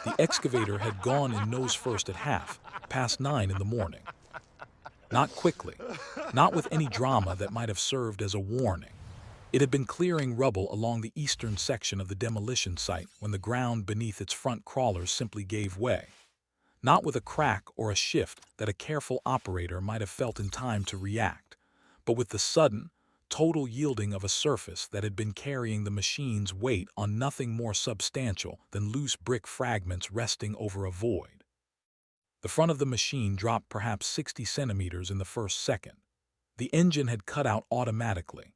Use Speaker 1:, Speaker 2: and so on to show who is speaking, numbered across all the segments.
Speaker 1: The excavator had gone in nose first at past 9 in the morning. Not quickly, not with any drama that might have served as a warning. It had been clearing rubble along the eastern section of the demolition site when the ground beneath its front crawlers simply gave way. Not with a crack or a shift that a careful operator might have felt in time to react, but with the sudden, total yielding of a surface that had been carrying the machine's weight on nothing more substantial than loose brick fragments resting over a void. The front of the machine dropped perhaps 60 centimeters in the first second. The engine had cut out automatically.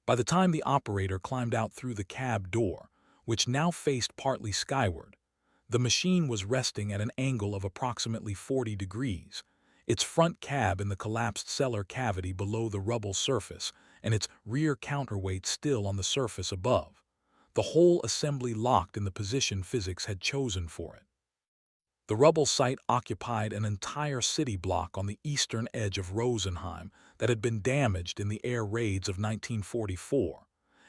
Speaker 1: By the time the operator climbed out through the cab door, which now faced partly skyward, the machine was resting at an angle of approximately 40 degrees, its front cab in the collapsed cellar cavity below the rubble surface and its rear counterweight still on the surface above, the whole assembly locked in the position physics had chosen for it. The rubble site occupied an entire city block on the eastern edge of Rosenheim that had been damaged in the air raids of 1944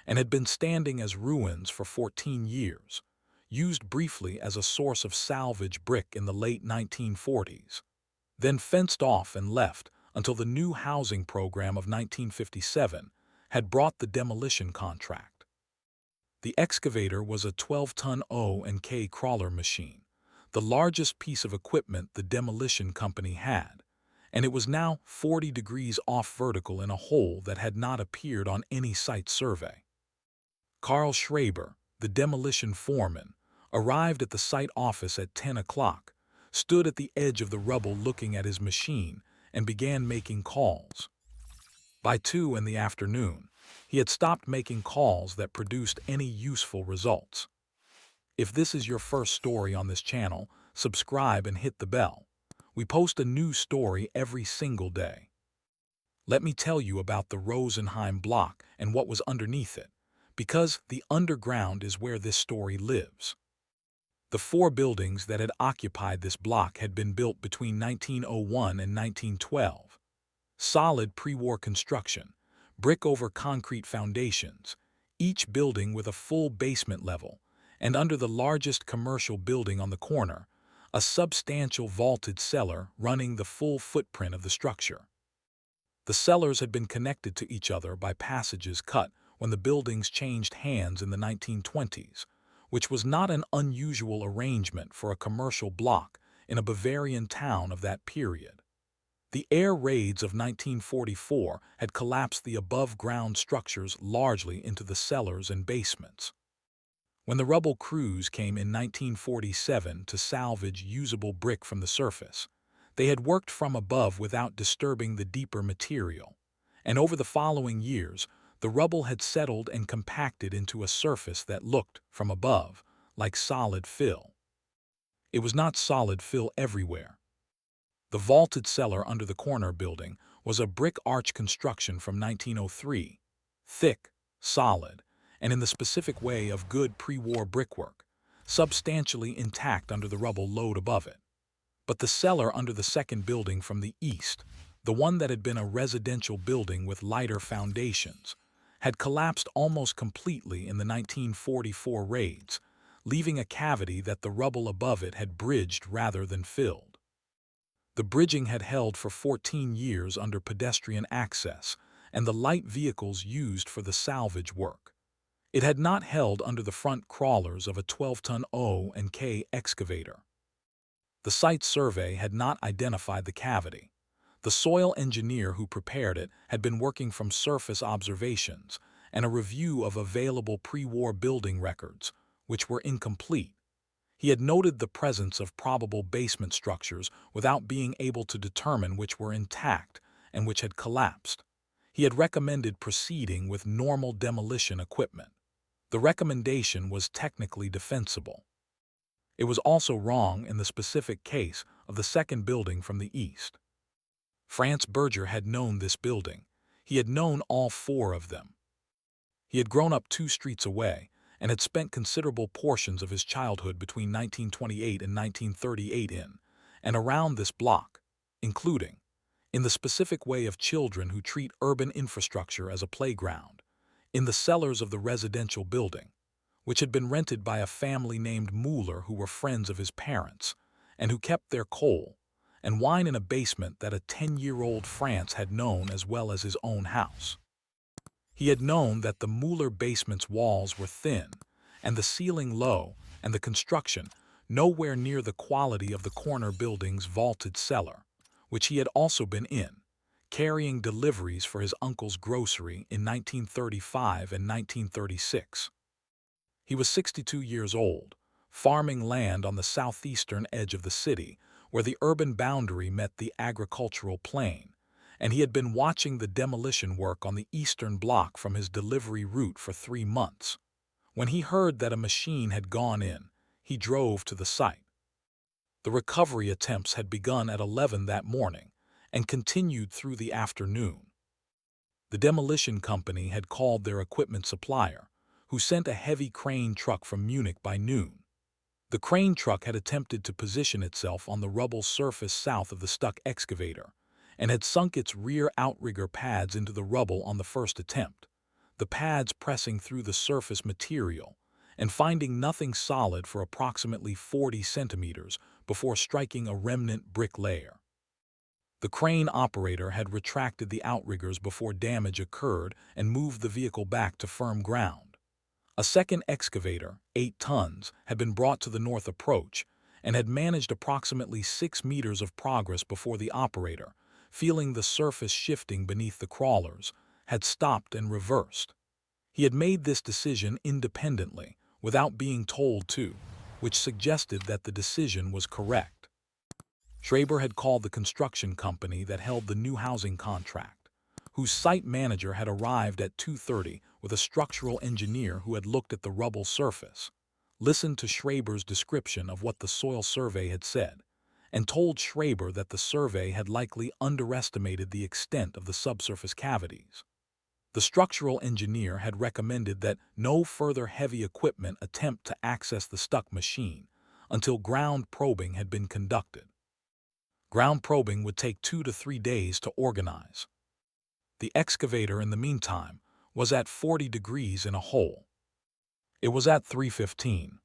Speaker 1: and had been standing as ruins for 14 years, used briefly as a source of salvage brick in the late 1940s, then fenced off and left until the new housing program of 1957 had brought the demolition contract. The excavator was a 12-ton O&K crawler machine, the largest piece of equipment the demolition company had, and it was now 40 degrees off vertical in a hole that had not appeared on any site survey. Karl Schraber, the demolition foreman, arrived at the site office at 10 o'clock, stood at the edge of the rubble looking at his machine, and began making calls. By 2 in the afternoon, he had stopped making calls that produced any useful results. If this is your first story on this channel, subscribe and hit the bell. We post a new story every single day. Let me tell you about the Rosenheim block and what was underneath it, because the underground is where this story lives. The 4 buildings that had occupied this block had been built between 1901 and 1912. Solid pre-war construction, brick over concrete foundations, each building with a full basement level, and under the largest commercial building on the corner, a substantial vaulted cellar running the full footprint of the structure. The cellars had been connected to each other by passages cut when the buildings changed hands in the 1920s, which was not an unusual arrangement for a commercial block in a Bavarian town of that period. The air raids of 1944 had collapsed the above-ground structures largely into the cellars and basements. When the rubble crews came in 1947 to salvage usable brick from the surface, they had worked from above without disturbing the deeper material, and over the following years, the rubble had settled and compacted into a surface that looked, from above, like solid fill. It was not solid fill everywhere. The vaulted cellar under the corner building was a brick arch construction from 1903, thick, solid, and in the specific way of good pre-war brickwork, substantially intact under the rubble load above it. But the cellar under the second building from the east, the one that had been a residential building with lighter foundations, had collapsed almost completely in the 1944 raids, leaving a cavity that the rubble above it had bridged rather than filled. The bridging had held for 14 years under pedestrian access and the light vehicles used for the salvage work. It had not held under the front crawlers of a 12-ton O&K excavator. The site survey had not identified the cavity. The soil engineer who prepared it had been working from surface observations and a review of available pre-war building records, which were incomplete. He had noted the presence of probable basement structures without being able to determine which were intact and which had collapsed. He had recommended proceeding with normal demolition equipment. The recommendation was technically defensible. It was also wrong in the specific case of the second building from the east. Franz Berger had known this building. He had known all 4 of them. He had grown up 2 streets away and had spent considerable portions of his childhood between 1928 and 1938 in and around this block, including, in the specific way of children who treat urban infrastructure as a playground, in the cellars of the residential building, which had been rented by a family named Mueller who were friends of his parents, and who kept their coal and wine in a basement that a 10-year-old Franz had known as well as his own house. He had known that the Mueller basement's walls were thin, and the ceiling low, and the construction nowhere near the quality of the corner building's vaulted cellar, which he had also been in, carrying deliveries for his uncle's grocery in 1935 and 1936. He was 62 years old, farming land on the southeastern edge of the city, where the urban boundary met the agricultural plain, and he had been watching the demolition work on the eastern block from his delivery route for 3 months. When he heard that a machine had gone in, he drove to the site. The recovery attempts had begun at 11 that morning and continued through the afternoon. The demolition company had called their equipment supplier, who sent a heavy crane truck from Munich by noon. The crane truck had attempted to position itself on the rubble surface south of the stuck excavator, and had sunk its rear outrigger pads into the rubble on the first attempt, the pads pressing through the surface material and finding nothing solid for approximately 40 centimeters before striking a remnant brick layer. The crane operator had retracted the outriggers before damage occurred and moved the vehicle back to firm ground. A second excavator, 8 tons, had been brought to the north approach and had managed approximately 6 meters of progress before the operator, feeling the surface shifting beneath the crawlers, had stopped and reversed. He had made this decision independently, without being told to, which suggested that the decision was correct. Schreiber had called the construction company that held the new housing contract, whose site manager had arrived at 2:30 with a structural engineer who had looked at the rubble surface, listened to Schreiber's description of what the soil survey had said, and told Schreiber that the survey had likely underestimated the extent of the subsurface cavities. The structural engineer had recommended that no further heavy equipment attempt to access the stuck machine until ground probing had been conducted. Ground probing would take 2 to 3 days to organize. The excavator, in the meantime, was at 40 degrees in a hole. It was at 3:15.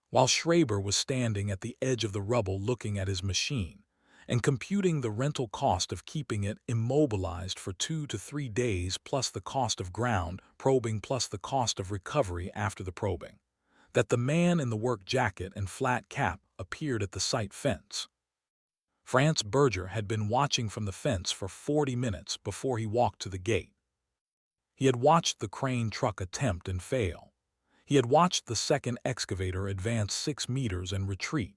Speaker 1: While Schreiber was standing at the edge of the rubble looking at his machine and computing the rental cost of keeping it immobilized for 2 to 3 days plus the cost of ground probing plus the cost of recovery after the probing, that the man in the work jacket and flat cap appeared at the site fence. Franz Berger had been watching from the fence for 40 minutes before he walked to the gate. He had watched the crane truck attempt and fail. He had watched the second excavator advance 6 meters and retreat.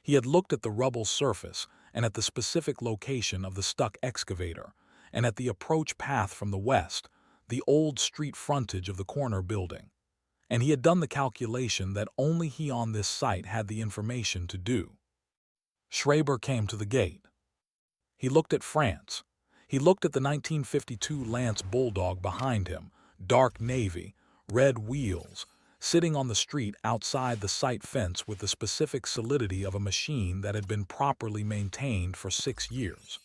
Speaker 1: He had looked at the rubble surface and at the specific location of the stuck excavator, and at the approach path from the west, the old street frontage of the corner building. And he had done the calculation that only he on this site had the information to do. Schreiber came to the gate. He looked at Franz. He looked at the 1952 Lanz Bulldog behind him, dark navy, red wheels, sitting on the street outside the site fence with the specific solidity of a machine that had been properly maintained for 6 years.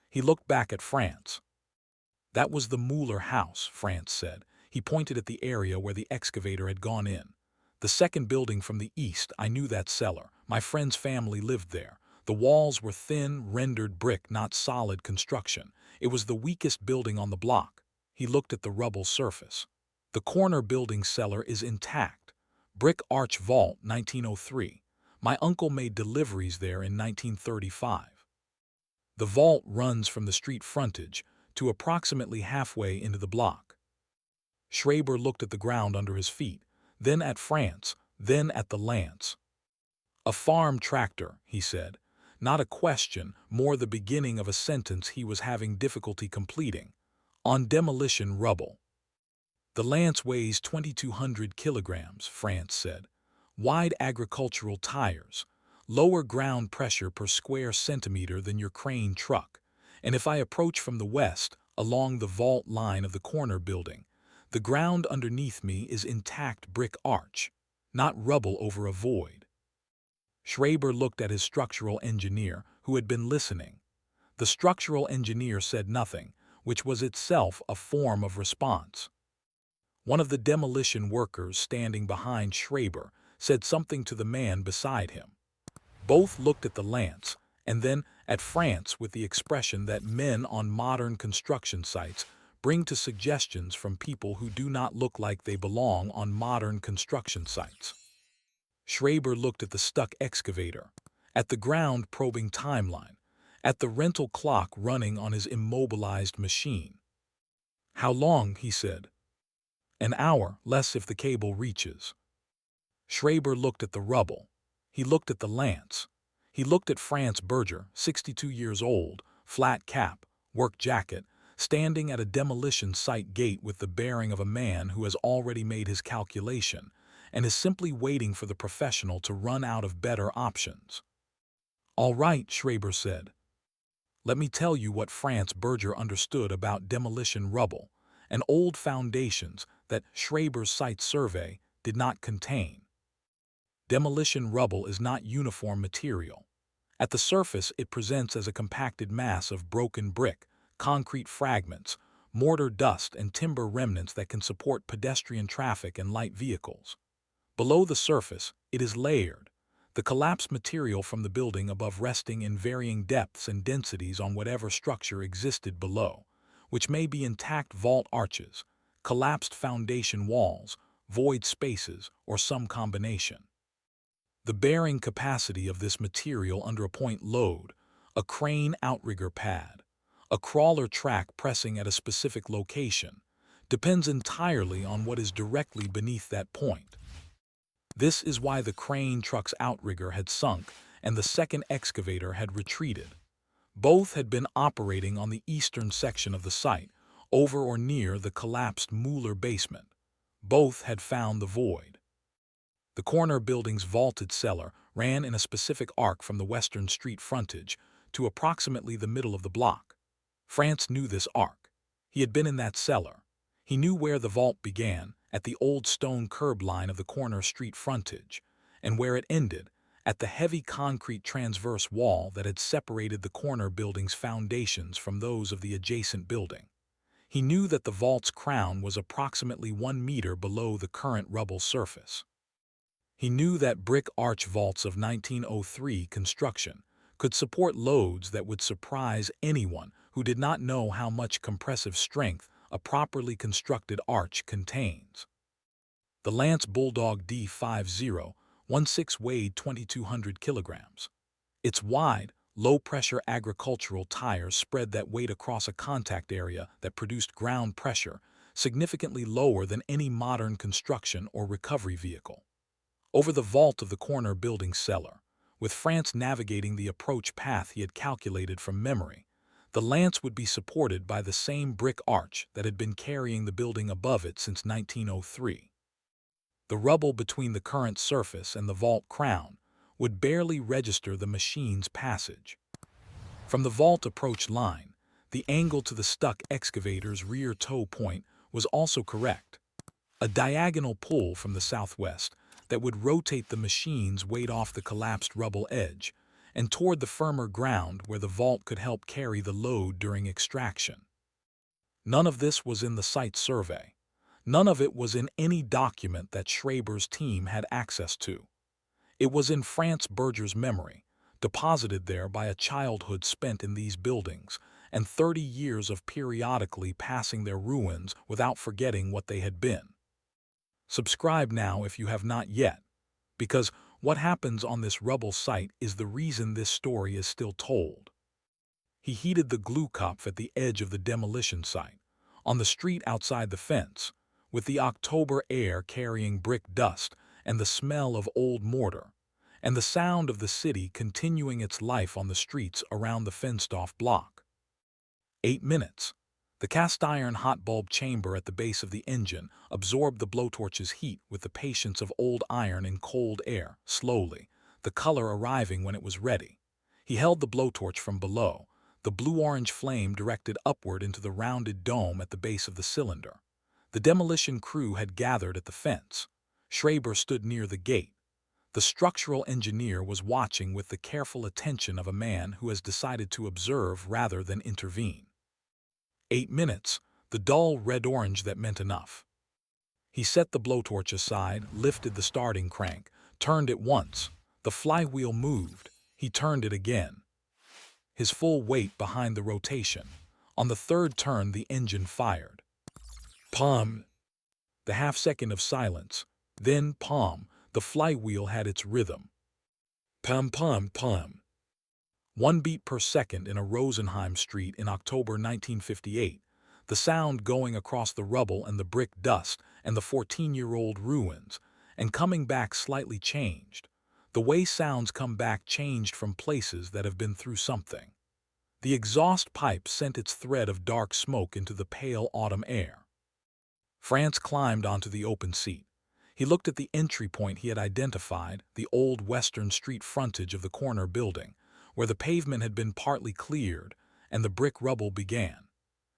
Speaker 1: He looked back at Franz. "That was the Mueller house," Franz said. He pointed at the area where the excavator had gone in. "The second building from the east, I knew that cellar. My friend's family lived there. The walls were thin, rendered brick, not solid construction. It was the weakest building on the block." He looked at the rubble surface. "The corner building cellar is intact. Brick arch vault, 1903. My uncle made deliveries there in 1935. The vault runs from the street frontage to approximately halfway into the block." Schreiber looked at the ground under his feet, then at Franz, then at the Lanz. "A farm tractor," he said. Not a question, more the beginning of a sentence he was having difficulty completing. "On demolition rubble." "The Lanz weighs 2,200 kilograms, Franz said. "Wide agricultural tires, lower ground pressure per square centimeter than your crane truck, and if I approach from the west, along the vault line of the corner building, the ground underneath me is intact brick arch, not rubble over a void." Schreiber looked at his structural engineer, who had been listening. The structural engineer said nothing, which was itself a form of response. One of the demolition workers standing behind Schreiber said something to the man beside him. Both looked at the Lanz, and then at Franz with the expression that men on modern construction sites bring to suggestions from people who do not look like they belong on modern construction sites. Schreiber looked at the stuck excavator, at the ground probing timeline, at the rental clock running on his immobilized machine. "How long?" he said. "An hour, less if the cable reaches." Schreiber looked at the rubble. He looked at the Lanz. He looked at Franz Berger, 62 years old, flat cap, work jacket, standing at a demolition site gate with the bearing of a man who has already made his calculation and is simply waiting for the professional to run out of better options. "All right," Schreiber said. "Let me tell you what Franz Berger understood about demolition rubble and old foundations that Schreiber's site survey did not contain. Demolition rubble is not uniform material. At the surface, it presents as a compacted mass of broken brick, concrete fragments, mortar dust, and timber remnants that can support pedestrian traffic and light vehicles. Below the surface, it is layered, the collapsed material from the building above resting in varying depths and densities on whatever structure existed below, which may be intact vault arches, collapsed foundation walls, void spaces, or some combination. The bearing capacity of this material under a point load, a crane outrigger pad, a crawler track pressing at a specific location, depends entirely on what is directly beneath that point. This is why the crane truck's outrigger had sunk and the second excavator had retreated. Both had been operating on the eastern section of the site, over or near the collapsed Mueller basement. Both had found the void. The corner building's vaulted cellar ran in a specific arc from the western street frontage to approximately the middle of the block. Franz knew this arc. He had been in that cellar. He knew where the vault began, at the old stone curb line of the corner street frontage, and where it ended, at the heavy concrete transverse wall that had separated the corner building's foundations from those of the adjacent building. He knew that the vault's crown was approximately 1 meter below the current rubble surface. He knew that brick arch vaults of 1903 construction could support loads that would surprise anyone who did not know how much compressive strength a properly constructed arch contains. The Lanz Bulldog D5016 weighed 2,200 kilograms. Its wide, low-pressure agricultural tires spread that weight across a contact area that produced ground pressure significantly lower than any modern construction or recovery vehicle. Over the vault of the corner building cellar, with Franz navigating the approach path he had calculated from memory, the Lanz would be supported by the same brick arch that had been carrying the building above it since 1903. The rubble between the current surface and the vault crown would barely register the machine's passage. From the vault approach line, the angle to the stuck excavator's rear toe point was also correct. A diagonal pull from the southwest that would rotate the machine's weight off the collapsed rubble edge and toward the firmer ground where the vault could help carry the load during extraction. None of this was in the site survey. None of it was in any document that Schreiber's team had access to. It was in Franz Berger's memory, deposited there by a childhood spent in these buildings and 30 years of periodically passing their ruins without forgetting what they had been. Subscribe now if you have not yet, because what happens on this rubble site is the reason this story is still told. He heated the glue cup at the edge of the demolition site, on the street outside the fence, with the October air carrying brick dust and the smell of old mortar, and the sound of the city continuing its life on the streets around the fenced-off block. 8 minutes. The cast-iron hot bulb chamber at the base of the engine absorbed the blowtorch's heat with the patience of old iron in cold air, slowly, the color arriving when it was ready. He held the blowtorch from below, the blue-orange flame directed upward into the rounded dome at the base of the cylinder. The demolition crew had gathered at the fence. Schreiber stood near the gate. The structural engineer was watching with the careful attention of a man who has decided to observe rather than intervene. 8 minutes, the dull red-orange that meant enough. He set the blowtorch aside, lifted the starting crank, turned it once. The flywheel moved. He turned it again. His full weight behind the rotation. On the third turn, the engine fired. Pum! The half-second of silence. Then, pum! The flywheel had its rhythm. Pum, pum, pum. 1 beat per second in a Rosenheim street in October 1958. The sound going across the rubble and the brick dust and the 14-year-old ruins, and coming back slightly changed. The way sounds come back changed from places that have been through something. The exhaust pipe sent its thread of dark smoke into the pale autumn air. Franz climbed onto the open seat. He looked at the entry point he had identified, the old western street frontage of the corner building, where the pavement had been partly cleared and the brick rubble began.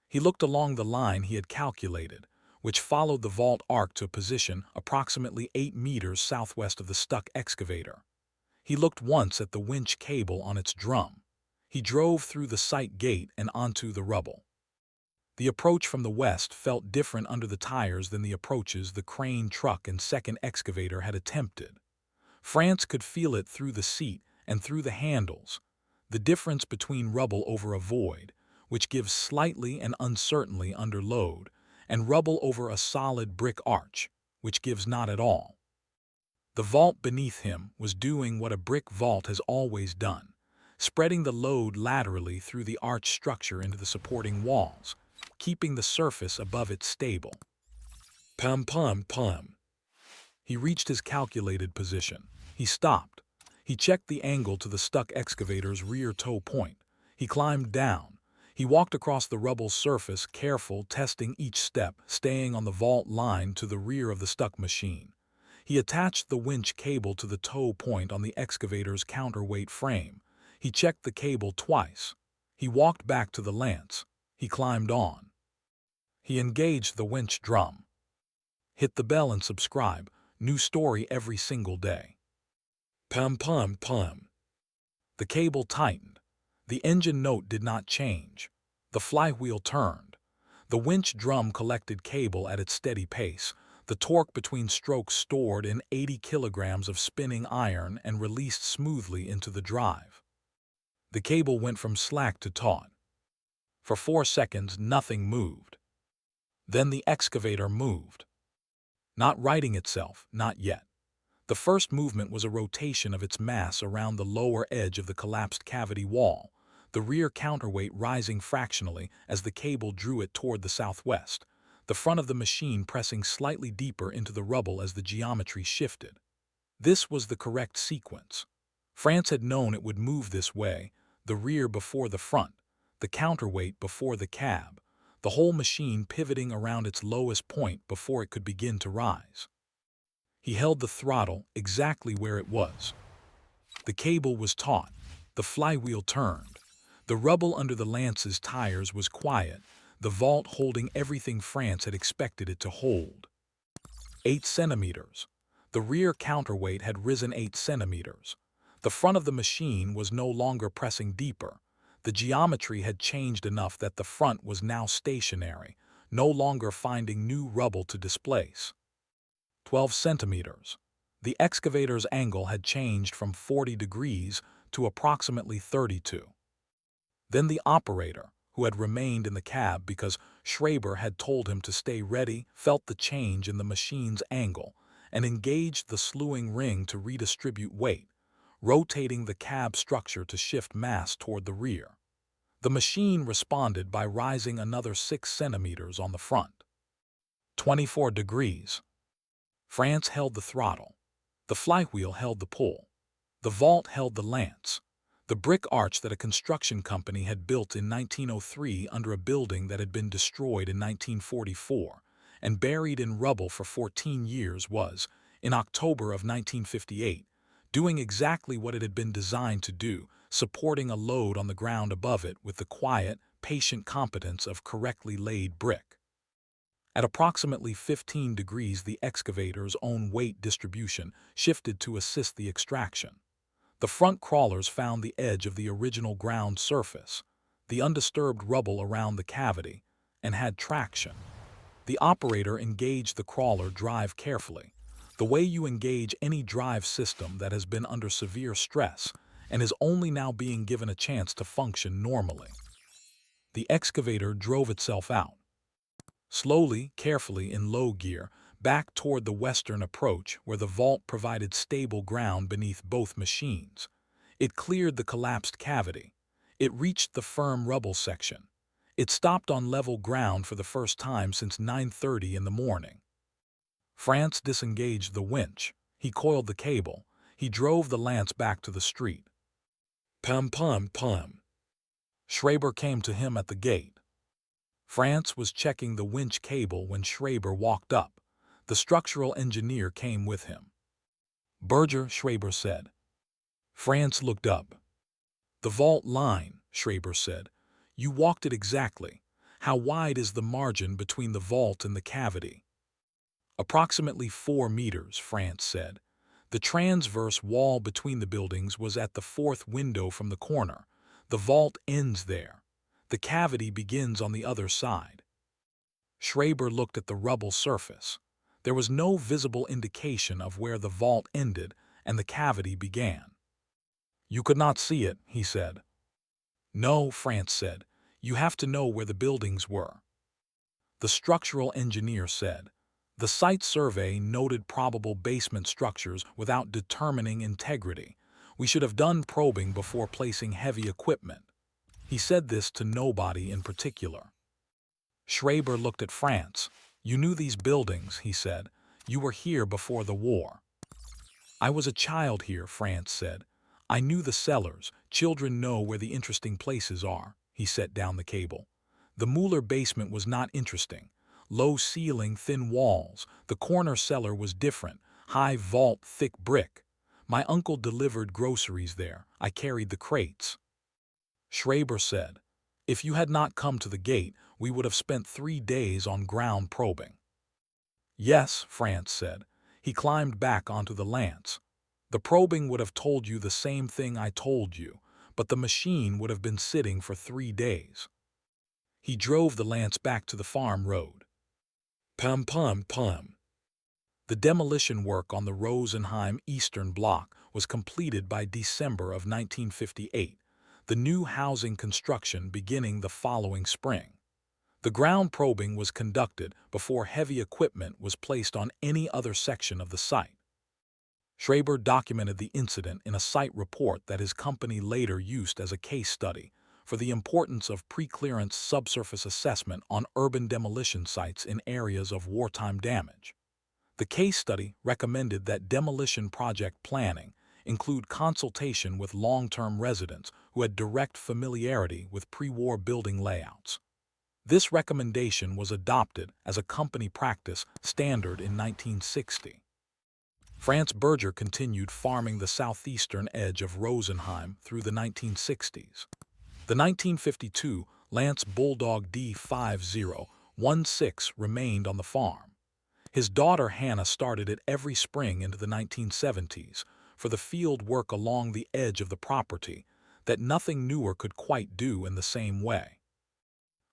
Speaker 1: He looked along the line he had calculated, which followed the vault arc to a position approximately 8 meters southwest of the stuck excavator. He looked once at the winch cable on its drum. He drove through the site gate and onto the rubble. The approach from the west felt different under the tires than the approaches the crane truck and second excavator had attempted. Franz could feel it through the seat and through the handles, the difference between rubble over a void, which gives slightly and uncertainly under load, and rubble over a solid brick arch, which gives not at all. The vault beneath him was doing what a brick vault has always done, spreading the load laterally through the arch structure into the supporting walls, keeping the surface above it stable. Pum, pum, pum. He reached his calculated position. He stopped. He checked the angle to the stuck excavator's rear toe point. He climbed down. He walked across the rubble surface, careful, testing each step, staying on the vault line to the rear of the stuck machine. He attached the winch cable to the toe point on the excavator's counterweight frame. He checked the cable twice. He walked back to the Lanz. He climbed on. He engaged the winch drum. Hit the bell and subscribe. New story every single day. Pum, pum, pum. The cable tightened. The engine note did not change. The flywheel turned. The winch drum collected cable at its steady pace. The torque between strokes stored in 80 kilograms of spinning iron and released smoothly into the drive. The cable went from slack to taut. For 4 seconds, nothing moved. Then the excavator moved. Not righting itself, not yet. The first movement was a rotation of its mass around the lower edge of the collapsed cavity wall, the rear counterweight rising fractionally as the cable drew it toward the southwest, the front of the machine pressing slightly deeper into the rubble as the geometry shifted. This was the correct sequence. Franz had known it would move this way, the rear before the front, the counterweight before the cab, the whole machine pivoting around its lowest point before it could begin to rise. He held the throttle exactly where it was. The cable was taut. The flywheel turned. The rubble under the Lanz's tires was quiet, the vault holding everything Franz had expected it to hold. 8 centimeters. The rear counterweight had risen 8 centimeters. The front of the machine was no longer pressing deeper. The geometry had changed enough that the front was now stationary, no longer finding new rubble to displace. 12 centimeters. The excavator's angle had changed from 40 degrees to approximately 32. Then the operator, who had remained in the cab because Schreiber had told him to stay ready, felt the change in the machine's angle and engaged the slewing ring to redistribute weight, rotating the cab structure to shift mass toward the rear. The machine responded by rising another 6 centimeters on the front. 24 degrees. Franz held the throttle. The flywheel held the pull. The vault held the Lanz, the brick arch that a construction company had built in 1903 under a building that had been destroyed in 1944 and buried in rubble for 14 years was, in October of 1958, doing exactly what it had been designed to do, supporting a load on the ground above it with the quiet, patient competence of correctly laid brick. At approximately 15 degrees, the excavator's own weight distribution shifted to assist the extraction. The front crawlers found the edge of the original ground surface, the undisturbed rubble around the cavity, and had traction. The operator engaged the crawler drive carefully, the way you engage any drive system that has been under severe stress and is only now being given a chance to function normally. The excavator drove itself out, slowly, carefully in low gear, back toward the western approach where the vault provided stable ground beneath both machines. It cleared the collapsed cavity. It reached the firm rubble section. It stopped on level ground for the first time since 9:30 in the morning. Franz disengaged the winch. He coiled the cable. He drove the Lanz back to the street. Pum pum pum. Schreiber came to him at the gate. Franz was checking the winch cable when Schreiber walked up. The structural engineer came with him. Berger, Schreiber said. Franz looked up. The vault line, Schreiber said. You walked it exactly. How wide is the margin between the vault and the cavity? Approximately 4 meters, Franz said. The transverse wall between the buildings was at the fourth window from the corner. The vault ends there. The cavity begins on the other side. Schreiber looked at the rubble surface. There was no visible indication of where the vault ended and the cavity began. You could not see it, he said. No, Franz said. You have to know where the buildings were. The structural engineer said. The site survey noted probable basement structures without determining integrity. We should have done probing before placing heavy equipment. He said this to nobody in particular. Schreiber looked at Franz. You knew these buildings, he said. You were here before the war. I was a child here, Franz said. I knew the cellars. Children know where the interesting places are. He set down the cable. The Mueller basement was not interesting. Low ceiling, thin walls. The corner cellar was different. High vault, thick brick. My uncle delivered groceries there. I carried the crates. Schreiber said, if you had not come to the gate, we would have spent 3 days on ground probing. Yes, Franz said. He climbed back onto the Lanz. The probing would have told you the same thing I told you, but the machine would have been sitting for 3 days. He drove the Lanz back to the farm road. Pum pum pum. The demolition work on the Rosenheim Eastern Block was completed by December of 1958, the new housing construction beginning the following spring. The ground probing was conducted before heavy equipment was placed on any other section of the site. Schreiber documented the incident in a site report that his company later used as a case study for the importance of pre-clearance subsurface assessment on urban demolition sites in areas of wartime damage. The case study recommended that demolition project planning include consultation with long-term residents who had direct familiarity with pre-war building layouts. This recommendation was adopted as a company practice standard in 1960. Franz Berger continued farming the southeastern edge of Rosenheim through the 1960s. The 1952 Lanz Bulldog D5016 remained on the farm. His daughter Hannah started it every spring into the 1970s for the field work along the edge of the property that nothing newer could quite do in the same way.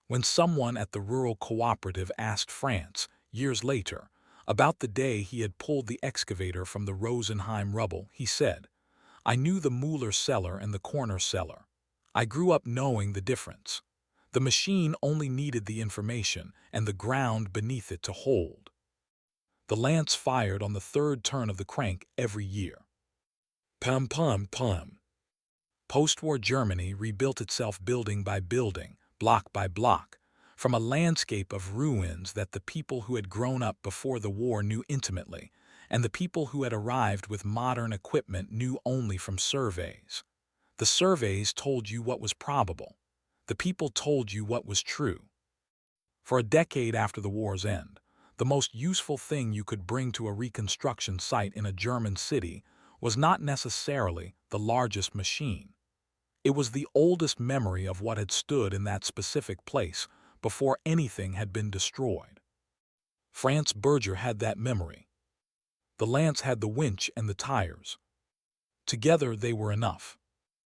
Speaker 1: When someone at the rural cooperative asked Franz, years later, about the day he had pulled the excavator from the Rosenheim rubble, he said, I knew the Mueller cellar and the corner cellar. I grew up knowing the difference. The machine only needed the information and the ground beneath it to hold. The Lanz fired on the third turn of the crank every year. Pum pum pum. Post-war Germany rebuilt itself building by building, block by block, from a landscape of ruins that the people who had grown up before the war knew intimately, and the people who had arrived with modern equipment knew only from surveys. The surveys told you what was probable. The people told you what was true. For a decade after the war's end, the most useful thing you could bring to a reconstruction site in a German city was not necessarily the largest machine. It was the oldest memory of what had stood in that specific place before anything had been destroyed. Franz Berger had that memory. The Lanz had the winch and the tires. Together they were enough.